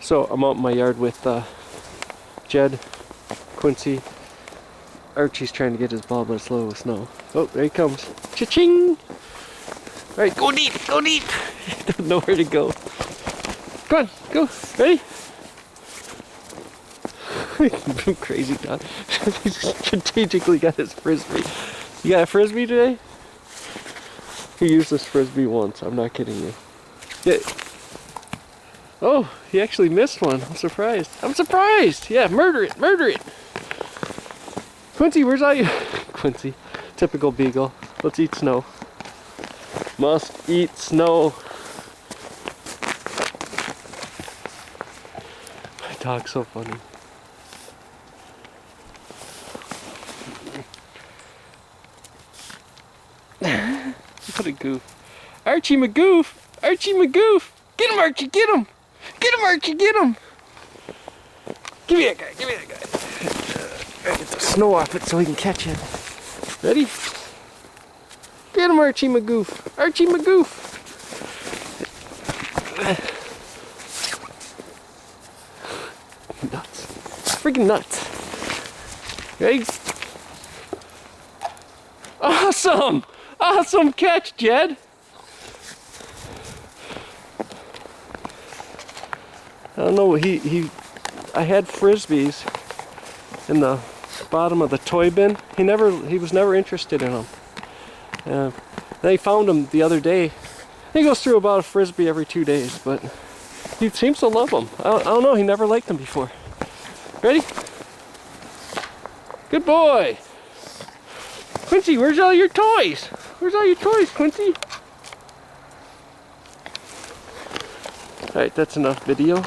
So I'm out in my yard with Jed, Quincy. Archie's trying to get his ball, but it's low with snow. Oh, there he comes. Cha-ching! Alright, go deep, go deep! Don't know where to go. Come on, go. Ready? Crazy dog. He strategically got his frisbee. You got a frisbee today? He used this frisbee once, I'm not kidding you. Yeah. Oh, he actually missed one. I'm surprised. I'm surprised! Yeah, murder it, murder it! Quincy, where's all you? Quincy, typical Beagle. Let's eat snow. Must eat snow. My dog's so funny. What a goof. Archie McGoof! Archie McGoof! Get him, Archie, get him! Get him, Archie, get him! Give me that guy, give me that guy. Gotta get the snow off it so he can catch it. Ready? Get him, Archie McGoof! Archie McGoof! Nuts. Freaking nuts. Ready? Awesome! Awesome catch, Jed! I don't know, I had frisbees in the bottom of the toy bin. He was never interested in them. Then he found them the other day. He goes through about a frisbee every 2 days, but he seems to love them. I don't know, he never liked them before. Ready? Good boy! Quincy, where's all your toys? Where's all your toys, Quincy? Alright, that's enough video.